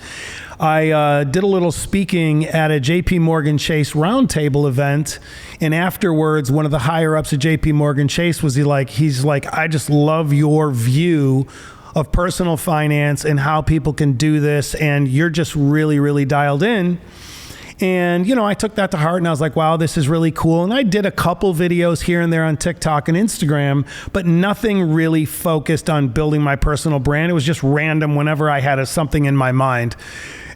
I did a little speaking at a JP Morgan Chase roundtable event, and afterwards, one of the higher ups at JP Morgan Chase was he's like, I just love your view of personal finance and how people can do this, and you're just really, really dialed in. And, I took that to heart, and I was like, wow, this is really cool. And I did a couple videos here and there on TikTok and Instagram, but nothing really focused on building my personal brand. It was just random whenever I had something in my mind.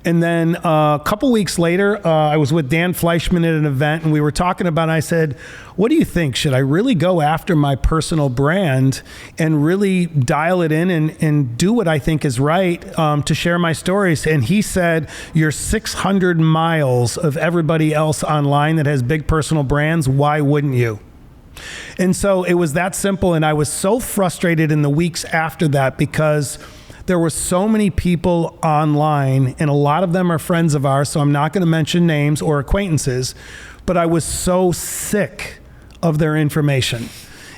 And then a couple weeks later, I was with Dan Fleischman at an event, and we were talking about it. I said, what do you think? Should I really go after my personal brand and really dial it in and do what I think is right to share my stories? And he said, you're 600 miles of everybody else online that has big personal brands. Why wouldn't you? And so it was that simple. And I was so frustrated in the weeks after that because there were so many people online, and a lot of them are friends of ours, so I'm not going to mention names or acquaintances, but I was so sick of their information.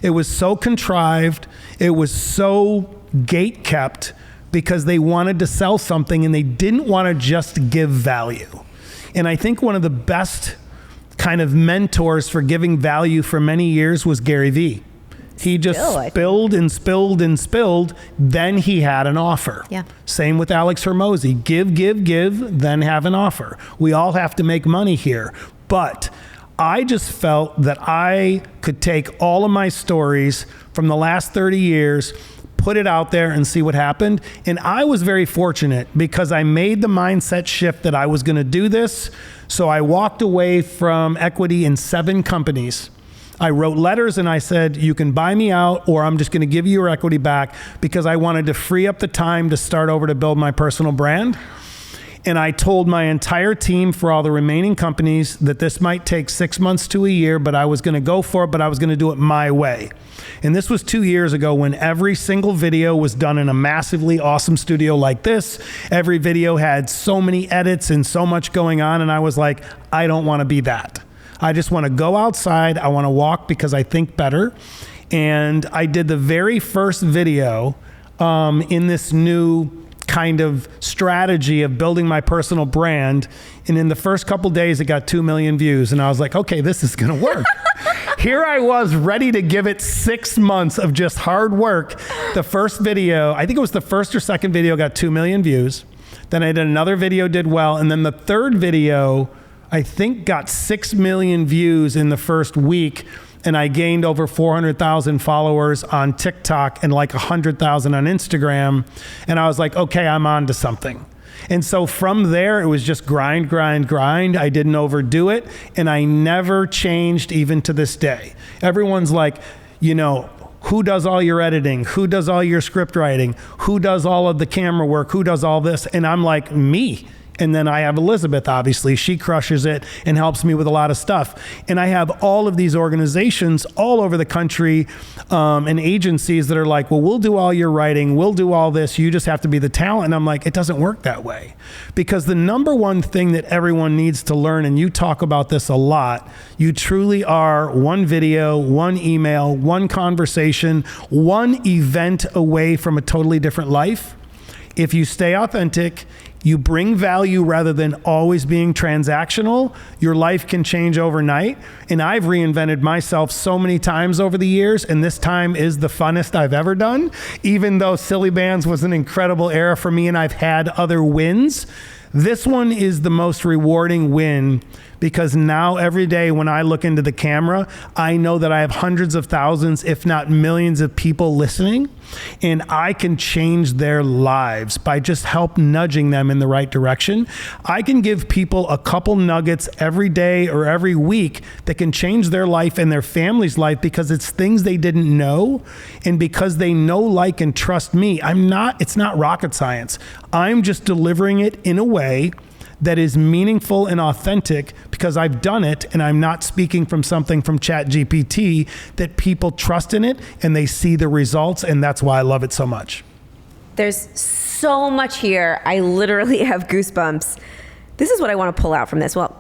It was so contrived. It was so gate kept because they wanted to sell something and they didn't want to just give value. And I think one of the best kind of mentors for giving value for many years was Gary Vee. He just spilled and spilled and spilled. Then he had an offer. Yeah. Same with Alex Hormozy. Give, then have an offer. We all have to make money here. But I just felt that I could take all of my stories from the last 30 years, put it out there and see what happened. And I was very fortunate because I made the mindset shift that I was going to do this. So I walked away from equity in 7 companies. I wrote letters and I said, you can buy me out or I'm just going to give you your equity back, because I wanted to free up the time to start over to build my personal brand. And I told my entire team for all the remaining companies that this might take 6 months to a year, but I was going to go for it, but I was going to do it my way. And this was 2 years ago when every single video was done in a massively awesome studio like this. Every video had so many edits and so much going on. And I was like, I don't want to be that. I just want to go outside. I want to walk because I think better. And I did the very first video in this new kind of strategy of building my personal brand. And in the first couple days, it got 2 million views. And I was like, okay, this is going to work. Here I was ready to give it 6 months of just hard work. The first video, I think it was the first or second video, got 2 million views. Then I did another video, did well. And then the third video, I think, got 6 million views in the first week, and I gained over 400,000 followers on TikTok and like 100,000 on Instagram. And I was like, okay, I'm on to something. And so from there, it was just grind. I didn't overdo it, and I never changed even to this day. Everyone's like, who does all your editing? Who does all your script writing? Who does all of the camera work? Who does all this? And I'm like, me. And then I have Elizabeth, obviously. She crushes it and helps me with a lot of stuff. And I have all of these organizations all over the country and agencies that are like, well, we'll do all your writing. We'll do all this. You just have to be the talent. And I'm like, it doesn't work that way. Because the number one thing that everyone needs to learn, and you talk about this a lot, you truly are one video, one email, one conversation, one event away from a totally different life. If you stay authentic, you bring value rather than always being transactional, your life can change overnight. And I've reinvented myself so many times over the years, and this time is the funnest I've ever done. Even though Silly Bandz was an incredible era for me and I've had other wins, this one is the most rewarding win, because now every day when I look into the camera, I know that I have hundreds of thousands, if not millions of people listening, and I can change their lives by just help nudging them in the right direction. I can give people a couple nuggets every day or every week that can change their life and their family's life, because it's things they didn't know, and because they know, like, and trust me. It's not rocket science. I'm just delivering it in a way that is meaningful and authentic, because I've done it, and I'm not speaking from something from ChatGPT, that people trust in it and they see the results, and that's why I love it so much. There's so much here. I literally have goosebumps. This is what I want to pull out from this. Well,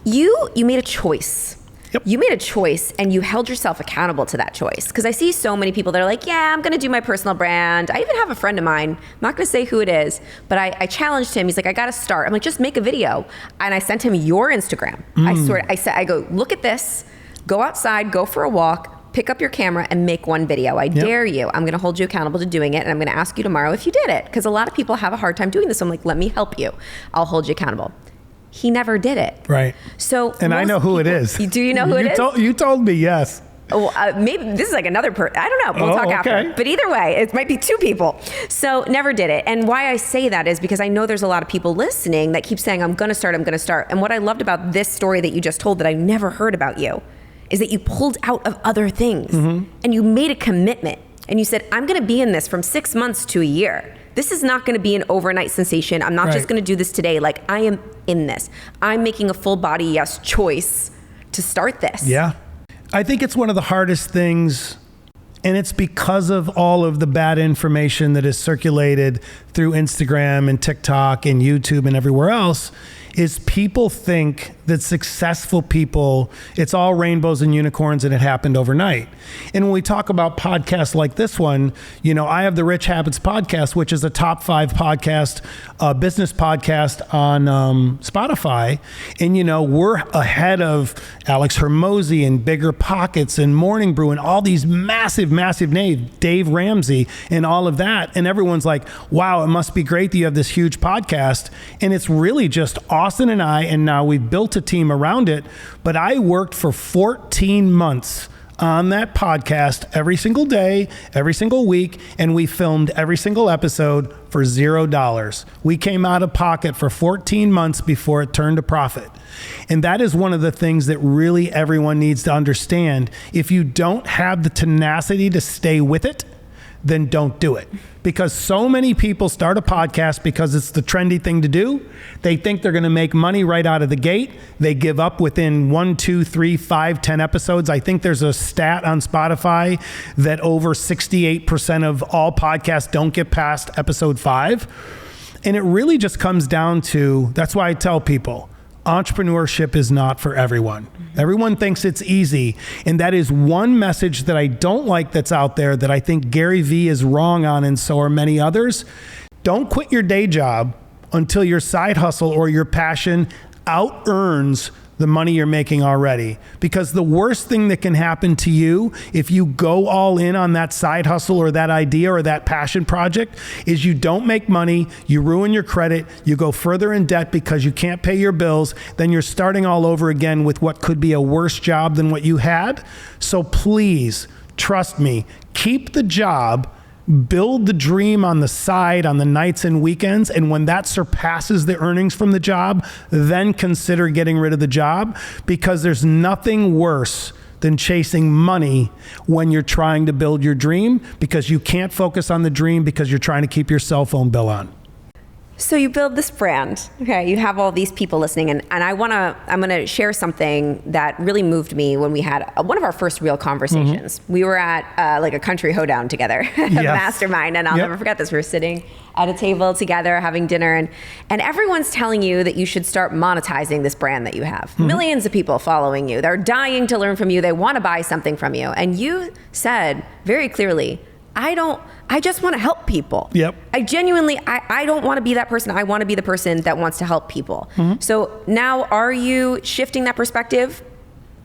you made a choice. Yep. You made a choice, and you held yourself accountable to that choice. Because I see so many people that are like, yeah, I'm going to do my personal brand. I even have a friend of mine, I'm not going to say who it is, but I challenged him. He's like, I got to start. I'm like, just make a video. And I sent him your Instagram. I go, look at this, go outside, go for a walk, pick up your camera and make one video. I dare you. I'm going to hold you accountable to doing it. And I'm going to ask you tomorrow if you did it. Because a lot of people have a hard time doing this. So I'm like, let me help you. I'll hold you accountable. He never did it. Right. So, and I know who it is. Do you know who it is? You told me, yes. Oh, maybe this is like another person. I don't know. We'll talk after. But either way, it might be two people. So never did it. And why I say that is because I know there's a lot of people listening that keep saying, I'm going to start. And what I loved about this story that you just told that I never heard about you is that you pulled out of other things and you made a commitment. And you said, I'm going to be in this from 6 months to a year. This is not going to be an overnight sensation. I'm not just going to do this today. Like, I am in this. I'm making a full body yes choice to start this. Yeah. I think it's one of the hardest things, and it's because of all of the bad information that is circulated through Instagram and TikTok and YouTube and everywhere else, is people think that successful people, it's all rainbows and unicorns and it happened overnight. And when we talk about podcasts like this one, I have the Rich Habits podcast, which is a top 5 podcast, business podcast on Spotify. And, we're ahead of Alex Hormozy and Bigger Pockets and Morning Brew and all these massive names, Dave Ramsey and all of that. And everyone's like, wow, it must be great that you have this huge podcast. And it's really just Austin and I, and now we've built a team around it. But I worked for 14 months on that podcast every single day, every single week, and we filmed every single episode for $0. We came out of pocket for 14 months before it turned a profit. And that is one of the things that really everyone needs to understand. If you don't have the tenacity to stay with it, then don't do it. Because so many people start a podcast because it's the trendy thing to do. They think they're going to make money right out of the gate. They give up within 1, 2, 3, 5, 10 episodes. I think there's a stat on Spotify that over 68% of all podcasts don't get past episode 5. And it really just comes down to, that's why I tell people, entrepreneurship is not for everyone. Everyone thinks it's easy. And that is one message that I don't like that's out there that I think Gary Vee is wrong on, and so are many others. Don't quit your day job until your side hustle or your passion out-earns the money you're making already. Because the worst thing that can happen to you if you go all in on that side hustle or that idea or that passion project is you don't make money, you ruin your credit, you go further in debt because you can't pay your bills, then you're starting all over again with what could be a worse job than what you had. So please, trust me, keep the job, build the dream on the side on the nights and weekends, and when that surpasses the earnings from the job, then consider getting rid of the job, because there's nothing worse than chasing money when you're trying to build your dream, because you can't focus on the dream because you're trying to keep your cell phone bill on. So you build this brand, okay? You have all these people listening, and I'm gonna share something that really moved me when we had one of our first real conversations. We were at like a country hoedown together, a mastermind, and I'll never forget this. We were sitting at a table together having dinner, and everyone's telling you that you should start monetizing this brand that you have. Millions of people following you. They're dying to learn from you. They want to buy something from you. And you said very clearly, I just want to help people. Yep. I genuinely, I don't want to be that person. I want to be the person that wants to help people. So now, are you shifting that perspective?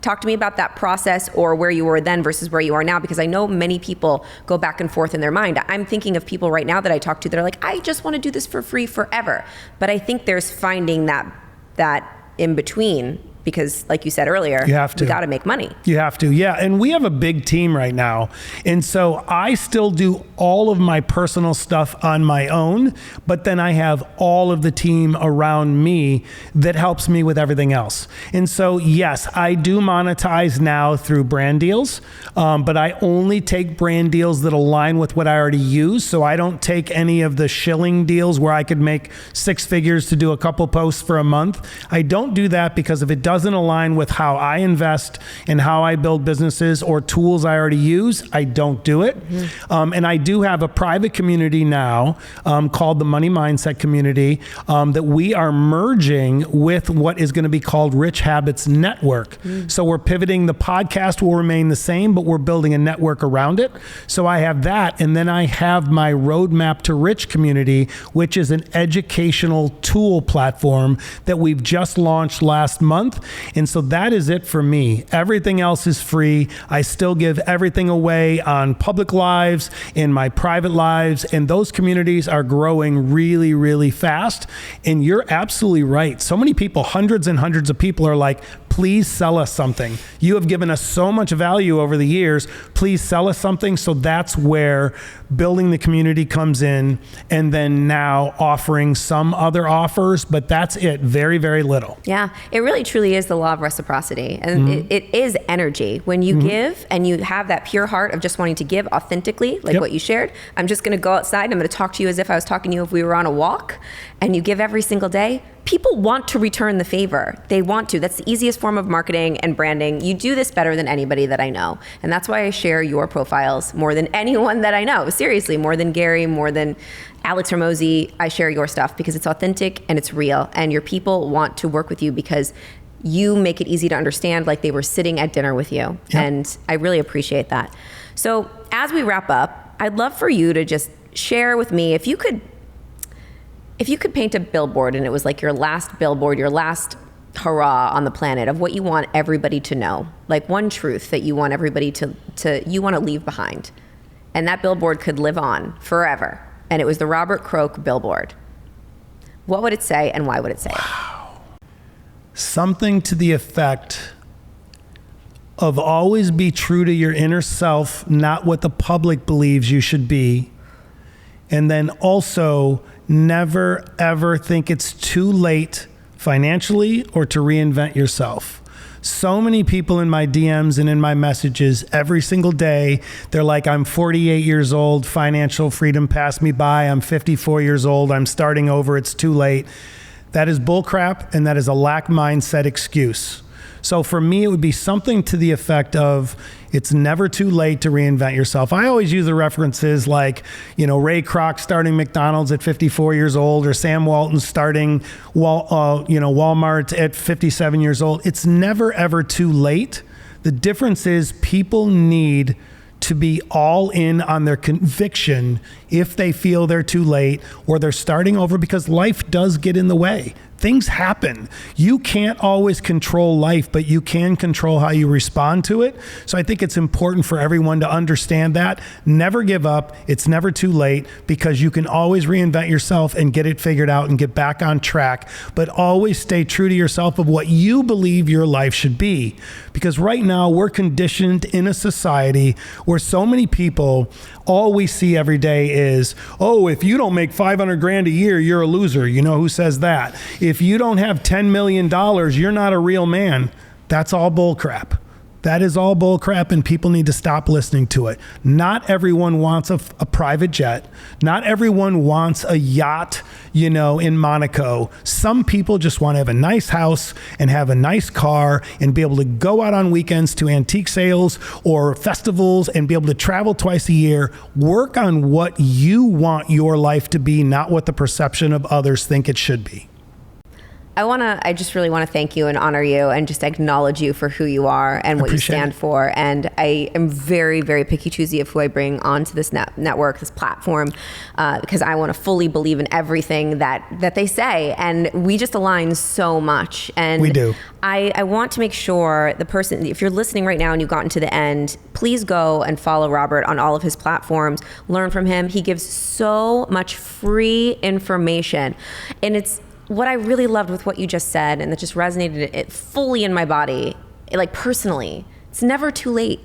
Talk to me about that process, or where you were then versus where you are now, because I know many people go back and forth in their mind. I'm thinking of people right now that I talk to that are like, I just want to do this for free forever. But I think there's finding that in between, because like you said earlier, you have to. We got to make money. You have to, yeah. And we have a big team right now. And so I still do all of my personal stuff on my own, but then I have all of the team around me that helps me with everything else. And so, yes, I do monetize now through brand deals, but I only take brand deals that align with what I already use. So I don't take any of the shilling deals where I could make 6 figures to do a couple posts for a month. I don't do that because if it doesn't align with how I invest and how I build businesses or tools I already use, I don't do it. And I do have a private community now called the Money Mindset Community that we are merging with what is going to be called Rich Habits Network. So we're pivoting. The podcast will remain the same, but we're building a network around it. So I have that. And then I have my Roadmap to Rich community, which is an educational tool platform that we've just launched last month. And so that is it for me. Everything else is free. I still give everything away on public lives, in my private lives, and those communities are growing really, really fast. And you're absolutely right. So many people, hundreds and hundreds of people are like, please sell us something. You have given us so much value over the years. Please sell us something. So that's where building the community comes in, and then now offering some other offers, but that's it. Very, very little. Yeah, it really truly is the law of reciprocity. And it is energy. When you give and you have that pure heart of just wanting to give authentically, like what you shared, I'm just going to go outside and I'm going to talk to you as if I was talking to you if we were on a walk, and you give every single day. People want to return the favor. They want to. That's the easiest form of marketing and branding. You do this better than anybody that I know. And that's why I share your profiles more than anyone that I know. Seriously, more than Gary, more than Alex Hormozi. I share your stuff because it's authentic and it's real. And your people want to work with you because you make it easy to understand, like they were sitting at dinner with you. Yep. And I really appreciate that. So as we wrap up, I'd love for you to just share with me, if you could paint a billboard and it was like your last billboard, your last hurrah on the planet of what you want everybody to know, like one truth that you want everybody to you want to leave behind, and that billboard could live on forever, and it was the Robert Croak billboard, what would it say and why would it say it? Something to the effect of always be true to your inner self, not what the public believes you should be. And then also never, ever think it's too late financially or to reinvent yourself. So many people in my DMs and in my messages every single day, they're like, I'm 48 years old, financial freedom passed me by, I'm 54 years old, I'm starting over, it's too late. That is bullcrap, and that is a lack mindset excuse. So for me, it would be something to the effect of, it's never too late to reinvent yourself. I always use the references like, Ray Kroc starting McDonald's at 54 years old, or Sam Walton starting Walmart at 57 years old. It's never, ever too late. The difference is people need to be all in on their conviction if they feel they're too late or they're starting over, because life does get in the way. Things happen. You can't always control life, but you can control how you respond to it. So I think it's important for everyone to understand that. Never give up. It's never too late, because you can always reinvent yourself and get it figured out and get back on track. But always stay true to yourself of what you believe your life should be. Because right now we're conditioned in a society where so many people, all we see every day is, oh, if you don't make 500 grand a year, you're a loser. You know who says that? If you don't have $10 million, you're not a real man. That's all bull crap. That is all bull crap, and people need to stop listening to it. Not everyone wants a private jet. Not everyone wants a yacht, in Monaco. Some people just want to have a nice house and have a nice car and be able to go out on weekends to antique sales or festivals and be able to travel twice a year. Work on what you want your life to be, not what the perception of others think it should be. I just really want to thank you and honor you and just acknowledge you for who you are and what you stand for. And I am very, very picky choosy of who I bring onto this network, this platform, because I want to fully believe in everything that they say. And we just align so much. And we do. I want to make sure the person, if you're listening right now and you've gotten to the end, please go and follow Robert on all of his platforms. Learn from him. He gives so much free information. And it's what I really loved with what you just said, and that just resonated it fully in my body, like personally. It's never too late.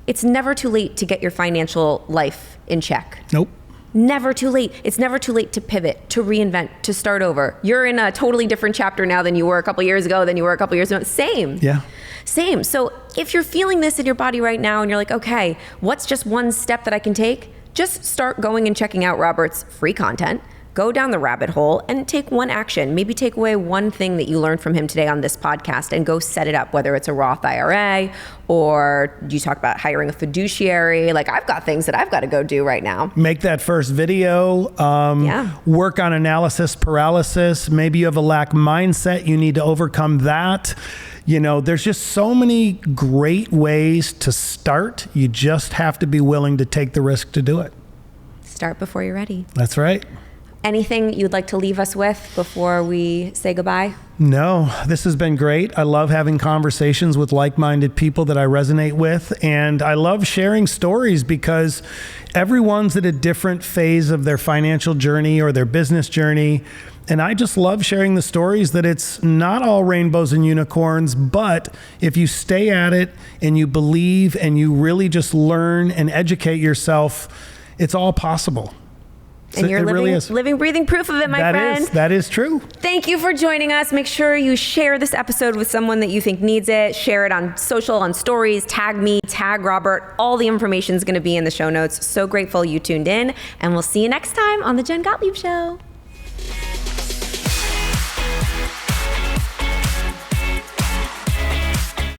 It's never too late to get your financial life in check. Nope. Never too late. It's never too late to pivot, to reinvent, to start over. You're in a totally different chapter now than you were a couple years ago, than you were a couple years ago. Same. Yeah. Same. So if you're feeling this in your body right now and you're like, okay, what's just one step that I can take? Just start going and checking out Robert's free content. Go down the rabbit hole and take one action. Maybe take away one thing that you learned from him today on this podcast and go set it up, whether it's a Roth IRA or you talk about hiring a fiduciary. Like, I've got things that I've got to go do right now. Make that first video. Work on analysis paralysis. Maybe you have a lack mindset. You need to overcome that. You know, there's just so many great ways to start. You just have to be willing to take the risk to do it. Start before you're ready. That's right. Anything you'd like to leave us with before we say goodbye? No, this has been great. I love having conversations with like-minded people that I resonate with. And I love sharing stories because everyone's at a different phase of their financial journey or their business journey. And I just love sharing the stories that it's not all rainbows and unicorns, but if you stay at it and you believe and you really just learn and educate yourself, it's all possible. And you're living, breathing proof of it, my friend. That is true. Thank you for joining us. Make sure you share this episode with someone that you think needs it. Share it on social, on stories. Tag me, tag Robert. All the information is going to be in the show notes. So grateful you tuned in. And we'll see you next time on The Jen Gottlieb Show.